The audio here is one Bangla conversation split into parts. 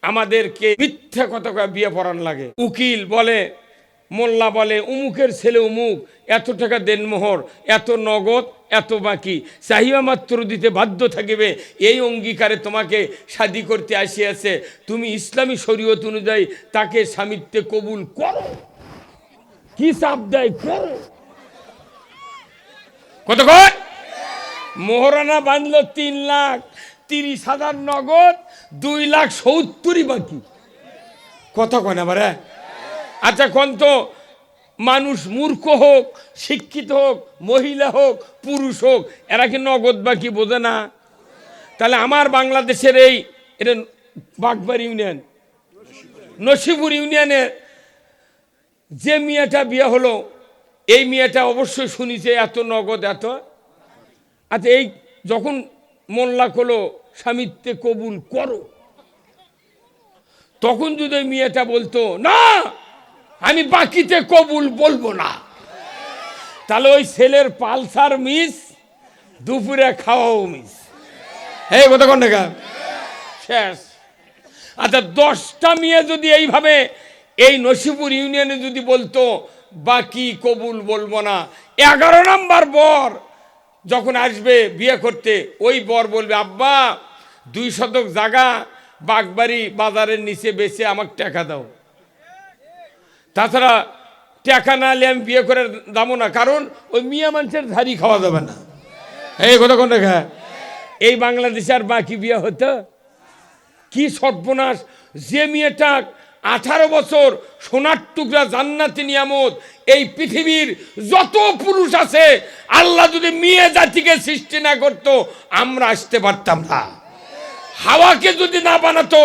আমাদেরকে মিথ্যা কথা বিয়ে পড়ান লাগে। উকিল বলে, মোল্লা বলে, উমুকের ছেলে উমুক, এত টাকা দেনমোহর, এত নগদ, এত বাকি, চাহিদা মাত্র দিতে বাধ্য থাকিবে, এই অঙ্গীকারে তোমাকে শাদী করতে আসিয়াছে, তুমি ইসলামী শরীয়ত অনুযায়ী তাকে স্বামিত্বে কবুল করো। কি চাপ দেয়, করো। কত কয়? মোহরানা বাঁধলো 3,30,000 নগদ, 2,70,000 বাকি। কথা কয় না বারে? আচ্ছা কোন তো মানুষ মূর্খ হোক, শিক্ষিত হোক, মহিলা হোক, পুরুষ হোক, এরা কি নগদ বাকি বোঝে না? তাহলে আমার বাংলাদেশের এটা বাগবাড়ি ইউনিয়ন, নসিপুর ইউনিয়নের যে মেয়েটা বিয়ে হলো, এই মেয়েটা অবশ্যই শুনিছে এত নগদ, এত। আচ্ছা এই যখন মোল্লা করলো স্বামিত্বে কবুল করো, তখন যদি ওই মেয়েটা বলতো না আমি বাকিতে কবুল বলবো না, তাহলে ওই ছেলের পালসার মিস, দুপুরে খাওয়াও মিস। এই কথা কোন দেখা শেষ। আচ্ছা 10টা মেয়ে যদি এইভাবে এই নসিপুর ইউনিয়নে যদি বলতো বাকি কবুল বলবো না, 11 নম্বর বর যখন আসবে বিয়ে করতে, ওই বর বলবে আব্বা 2 শতক জায়গা বাগবাড়ি বাজারের নিচে বেচে আমাকে টাকা দাও, তাছাড়া টাকা না হলে আমি বিয়ে করে দামো না, কারণ ওই মিয়া মানুষের ধারি খাওয়া যাবে না। এই কথা কোন দেখা? এই বাংলাদেশে আর বাকি বিয়ে হতো? কি সর্বনাশ! যে মেয়েটা 18 বছর সোনার টুকরা জান্নাতি নিয়ামত, এই পৃথিবীর যত পুরুষ আছে আল্লাহ যদি মেয়ে জাতিকে সৃষ্টি না করতো আমরা আসতে পারতাম না। হাওয়াকে যদি না বানাতো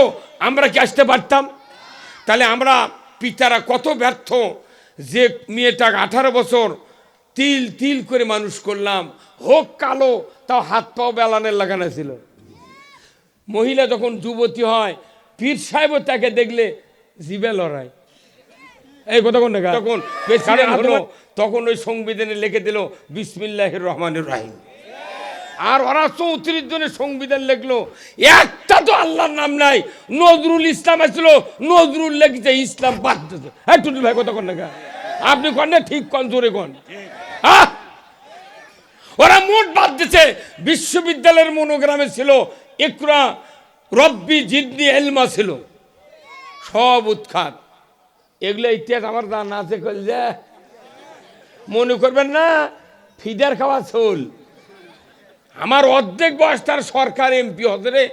আমরা কি আসতে পারতাম? তাহলে আমরা পিতারা কত ব্যর্থ, যে মেয়েটা 18 বছর তিল তিল করে মানুষ করলাম, হোক কালো, তাও হাত পাও বেলানের লাগানো ছিল। মহিলা যখন যুবতী হয়, পীর সাহেব তাকে দেখলে জিবে লড়াই। এই কথা কোন দেখা? তখন প্রেসিডেন্ট হলো, তখন ওই সংবিধানে লিখে দিল বিসমিল্লাহির রহমানির রহিম। আর ওরা 34 জনের সংবিধান লিখলো, একটা তো আল্লাহর নাম নাই। নজরুল ইসলাম আসলো, নজরুল লিখছে, ইসলাম বাদ দিয়েছে। হ্যাঁ টুটুল ভাই কথা কোন দেখা? আপনি কোন না ঠিক কোন, জোরে কোন। ওরা মোট বাদ দিয়েছে। বিশ্ববিদ্যালয়ের মনোগ্রামে ছিল ইকরা রব্বি জিদনি ইলমা ছিল, সব উৎখাত। এগুলো ইতিহাস আমার জানা আছে, কইলে মনে করবেন না ফিদার খাওয়া চুল। আমার অর্ধেক বয়স তার সরকার এমপি হতে রে।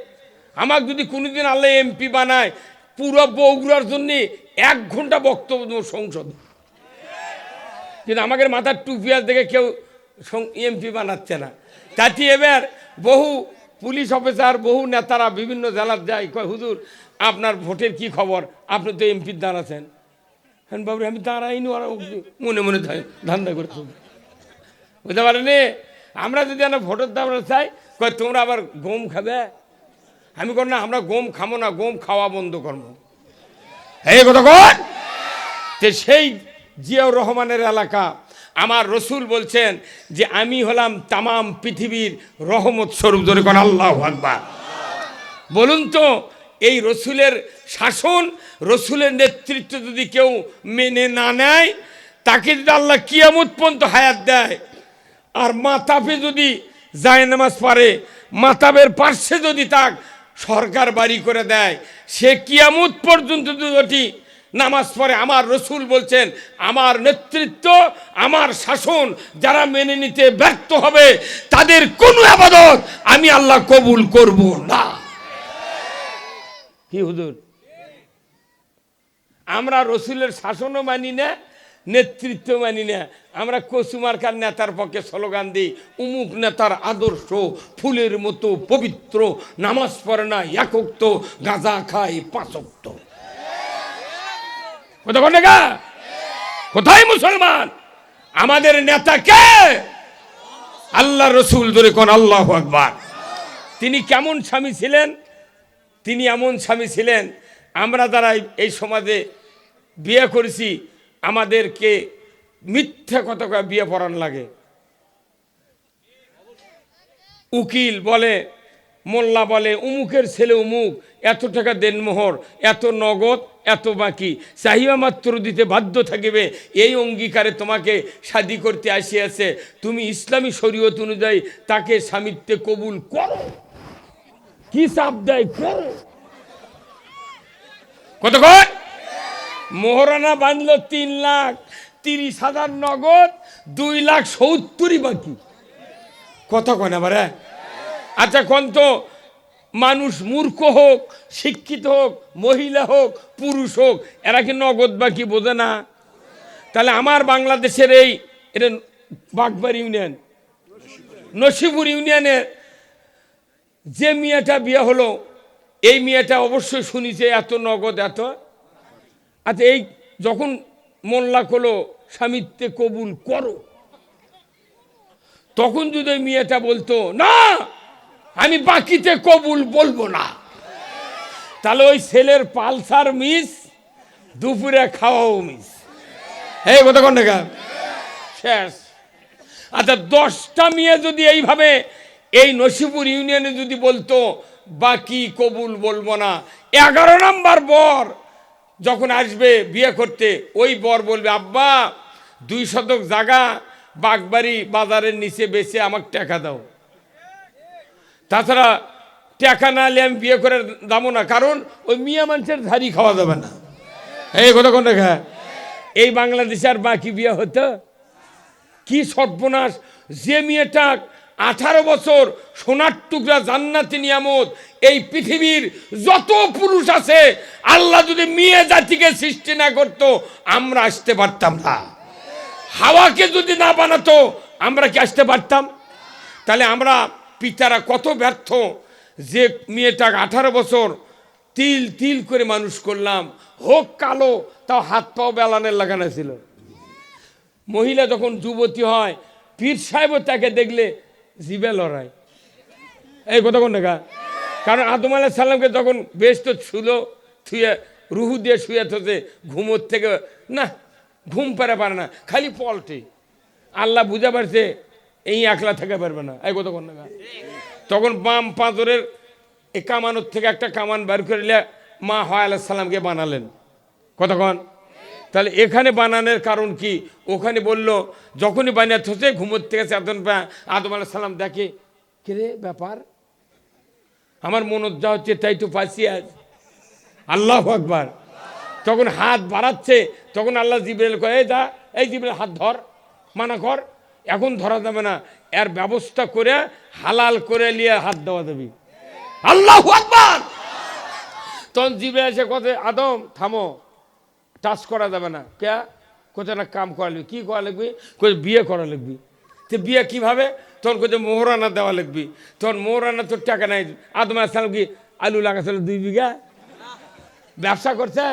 আমাকে যদি কোনোদিন আল্লাহ এমপি বানায়, পুরো বগুড়ার জন্য 1 ঘন্টা বক্তব্য সংসদ, কিন্তু আমাদের মাথার টুপিয়ার দেখে কেউ এমপি বানাচ্ছে না। তাতে এবার বহু পুলিশ অফিসার, বহু নেতারা বিভিন্ন জেলার যায়, কয় হুজুর আপনার ভোটের কি খবর, আপনি তো এমপির দাঁড়াচ্ছেন। হ্যাঁ বাবু আমি দাঁড়াইনি, ওরা মনে মনে ধান্দা করতে বুঝতে পারেনি। আমরা যদি ভোটের দাঁড়া চাই, কয় তোমরা আবার গম খাবে। আমি কর না, আমরা গম খাবো না, গম খাওয়া বন্ধ করবো। এই কথা কন। সেই জিয়াউর রহমানের এলাকা, আমার রসুল বলছেন যে আমি হলাম তামাম পৃথিবীর রহমত স্বরূপ। ধরে কোন আল্লাহু আকবার। বলুন তো এই রসুলের শাসন, রসুলের নেতৃত্ব যদি কেউ মেনে না নেয়, তাকে যদি আল্লাহ কিয়ামত পর্যন্ত হায়াত দেয়, আর মাতাবে যদি যায় নামাজ পারে, মাতাবের পার্শ্বে যদি তাক সরকার বাড়ি করে দেয়, সে কিয়ামত পর্যন্ত যদি নামাজ পড়ে, আমার রসুল বলছেন আমার নেতৃত্ব, আমার শাসন যারা মেনে নিতে ব্যর্থ হবে, তাদের কোনো ইবাদত আমি আল্লাহ কবুল করব না। কি হুজুর? আমরা রসুলের শাসনও মানি না, নেতৃত্ব মানি না। আমরা কচুমার্কার নেতার পক্ষে স্লোগান দিই, উমুক নেতার আদর্শ ফুলের মতো পবিত্র, নামাজ পড়ে না 1 ওয়াক্ত, গাঁজা খায় 5 ওয়াক্ত। কোথায় মুসলমান? আমাদের নেতা কে? আল্লাহ রসুল। ধরে কোন আল্লাহু আকবার। তিনি কেমন স্বামী ছিলেন? তিনি এমন স্বামী ছিলেন, আমরা যারা এই সমাজে বিয়ে করেছি, আমাদেরকে মিথ্যা কথা বিয়ে পড়ান লাগে। উকিল বলে, মোল্লা বলে উমুকের ছেলে উমুক, এত টাকা দেনমোহর, এত নগদ, এত বাকি, চাহিবা মাত্র দিতে বাধ্য থাকিবে, এই অঙ্গীকারে তোমাকে শাদী করতে আসিয়াছে, তুমি ইসলামী শরীয়ত অনুযায়ী তাকে স্বামিত্বে কবুল করো। কি চাপ দেয়, করো। কত কয়? মোহরানা বাঁধলো 3,30,000 নগদ, 2,70,000 বাকি। কথা কয় না বারে? আচ্ছা কোন তো মানুষ মূর্খ হোক, শিক্ষিত হোক, মহিলা হোক, পুরুষ হোক, এরা কি নগদ বাকি বোঝে না? তাহলে আমার বাংলাদেশের এটা বাগবাড়ি ইউনিয়ন, নসিপুর ইউনিয়নের যে মেয়েটা বিয়ে হলো, এই মেয়েটা অবশ্যই শুনিছে এত নগদ, এত। আচ্ছা এই যখন মোল্লা করলো স্বামিত্বে কবুল করো, তখন যদি ওই মেয়েটা বলতো না আমি বাকিতে কবুল বলবো না, তাহলে ওই ছেলের পালসার মিস, দুপুরে খাওয়াও মিস। এই কথা কোন দেখা শেষ। আচ্ছা 10টা মেয়ে যদি এইভাবে এই নসিপুর ইউনিয়নে যদি বলতো বাকি কবুল বলবো না, 11 নম্বর বর যখন আসবে বিয়ে করতে, ওই বর বলবে আব্বা 2 শতক জায়গা বাগবাড়ি বাজারের নিচে বেচে আমাকে টাকা দাও, তাছাড়া টাকা না হলে আমি বিয়ে করে দামো না, কারণ ওই মিয়া মানুষের ধারি খাওয়া যাবে না। এই কথা কোন দেখা? এই বাংলাদেশে আর বাকি বিয়ে হতো? কি সর্বনাশ! যে মেয়েটা 18 বছর সোনার টুকরা জান্নাতি নিয়ামত, এই পৃথিবীর যত পুরুষ আছে আল্লাহ যদি মেয়ে জাতিকে সৃষ্টি না করতো আমরা আসতে পারতাম না। হাওয়াকে যদি না বানাতো আমরা কি আসতে পারতাম? তাহলে আমরা পিতারা কত ব্যর্থ, যে মেয়েটা 18 বছর তিল তিল করে মানুষ করলাম, হোক কালো, তাও হাত পাও বেলানের লাগানো ছিল। মহিলা যখন যুবতী হয়, পীর সাহেব তাকে দেখলে জিবে লড়াই। এই কথা কোন দেখা? কারণ আদম আলাইহিস সালামকে যখন বেহেশতে ছুলো, থুয়ে রুহু দিয়ে শুয়ে থাকে, ঘুমোর থেকে না ঘুম পারে না, খালি পলটে। আল্লাহ বুঝা পারছে এই একলা থেকে পারবে না। এই কথা কোন দেখা? তখন বাম পাঁজরের এই কামানোর থেকে একটা কামান বের করে মা হাওয়া আলাইহিস সালামকে বানালেন। কতক্ষণ? তাহলে এখানে বানানোর কারণ কি? ওখানে বলল যখনই বানিয়ে থসে ঘুমোর থেকে চেতন পায়, আদম আলাইহিস সালাম দেখে কে রে ব্যাপার, আমার মনত যা হচ্ছে তাই তো পাইছি আজ। আল্লাহু আকবার। তখন হাত বাড়াচ্ছে, তখন আল্লাহ জিবরাইল কয় এই যা, এই জিবরাইল হাত ধর, মানা কর, এখন ধরা যাবে না, এর ব্যবস্থা করে হালাল করে নিয়ে হাত দেওয়া দেবি। আল্লাহু আকবার। তখন জিবরাইল এসে কথা, আদম থামো, টাচ করা যাবে না। কে? কোথায় না কাম করা লাগবে। কি করা লাগবে? কোথায় বিয়ে করা লাগবে। তো বিয়ে কিভাবে? তখন কোথায় মোহরানা দেওয়া লাগবে। তখন মোহরানা তোর টাকা নাই। আদম আলাইহিস সালাম কি আলু লাগাছিল 2 বিঘা? ব্যবসা করছে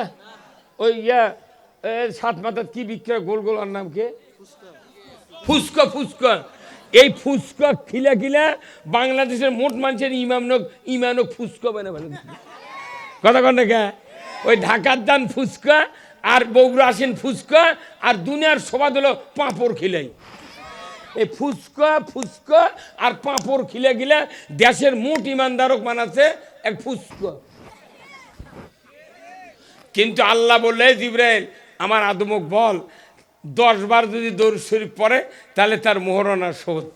ওই 7 মাথার কি বিক্রয় গোল গোল, আর নাম কে? ফুচকা। ফুচকা। এই ফুচকা খিলা খিলা বাংলাদেশের মোট মানুষের ইমানক ফুচকা বানাবে। কথা কন না? ওই ঢাকার দান ফুচকা আর বগুড়া আসেন ফুচকা, আর দুনিয়ার সবাদ হলো পাঁপড় খিলাই। এই ফুচকা আর পাঁপড় খিলে গিলে দেশের মোট ইমানদারক বানাচ্ছে এক ফুচকা। কিন্তু আল্লাহ বললে জিবরাইল আমার আদমক বল 10 বার যদি দরুদ শরীফ পড়ে তাহলে তার মোহরানা শোধ।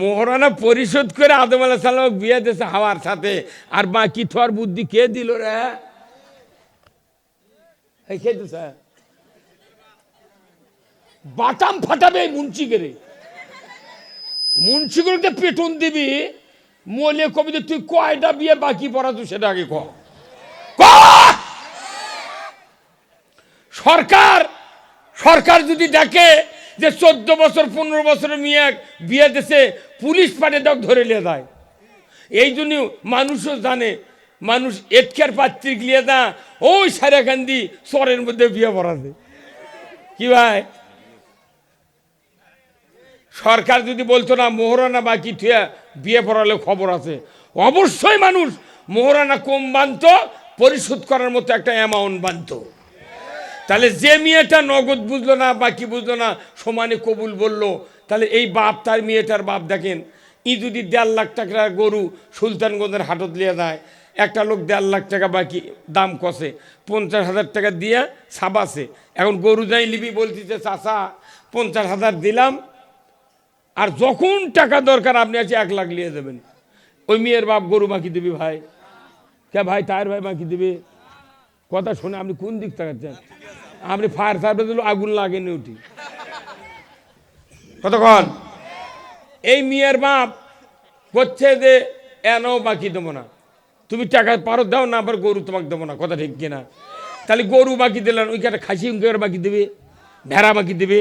মোহরানা পরিশোধ করে আদম আলাইহিস সালাম বিয়ে দিয়েছে হাওয়ার সাথে। আর বাকি থর বুদ্ধি কে দিল রে? কে দিছে? বাটাম ফাটাবে মুন্সিগেরে। মুন্সিগরকে পেটন দিবি, মলে কবি তুই কয়টা বিয়ে বাকি পড়া তুই সেটা আগে ক। সরকার যদি দেখে যে 14 বছর 15 বছরের মেয়ে বিয়ে দিছে, পুলিশ পাঠিয়ে দাও ধরে নিয়ে যায়। এই জন্য মানুষও জানে, মানুষ এটকার পাত্রিক লিয়ে দা ওই সারাকান্দি চরের মধ্যে বিয়ে পড়াছে। কি ভাই? সরকার যদি বলতো না মোহরানা বাকি থুয়া বিয়ে পড়ালে খবর আছে, অবশ্যই মানুষ মোহরানা কম বানত, পরিশোধ করার মতো একটা অ্যামাউন্ট বানত। তাহলে যে মেয়েটা নগদ বুঝলো না, বাকি বুঝলো না, সমানে কবুল বললো, তাহলে এই বাপ তার মেয়েটার বাপ দেখেন ই যদি 1.5 লাখ টাকার গরু সুলতানগঞ্জের হাটত লিয়ে যায়, একটা লোক 1.5 লাখ টাকা বাকি দাম কষে 50,000 টাকা দিয়ে ছাবাছে। এখন গরু যাই লিবি বলতেছে চাচা 50,000 দিলাম, আর যখন টাকা দরকার আপনি আছে 1 লাখ নিয়ে যাবেন। ওই মেয়ের বাপ গরু বাকি দিবি ভাই? কে ভাই তার ভাই বাকি দিবে? কথা শুনে আপনি কোন দিক তাকাচ্ছেন? আপনি ফায়ার সার্ভিস দিল আগুন লাগেনি উঠি কতক্ষণ। এই মেয়ের বাপ করছে যে এনও বাকি দেবো না, তুমি টাকা পারো দাও না, আবার গরু তোমাকে দেবো না। কথা ঠিক কিনা? তাহলে গরু বাকি দিলেন, ওইখানে খাসি বাকি দেবে, ভেড়া বাকি দেবে।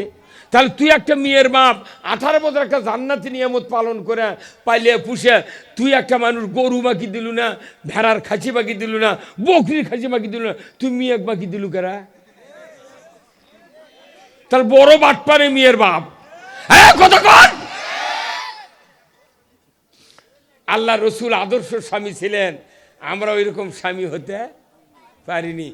তাহলে তুই একটা মেয়ের বাপ 18 বছর একটা জান্নাতি নিয়ামত পালন করে পাইলে পুষে, তুই একটা মানুষ গরু বাকি দিল না, ভেড়ার খাসি বাকি দিল না, বকরির খাসি বাকি দিল না, তুই মেয়ে বাকি দিলু কেরা? তাহলে বড় বাটপারে মেয়ের বাপ। হ্যাঁ কতক্ষণ। আল্লাহ রসুল আদর্শ স্বামী ছিলেন, আমরা ওইরকম স্বামী হতে পারিনি।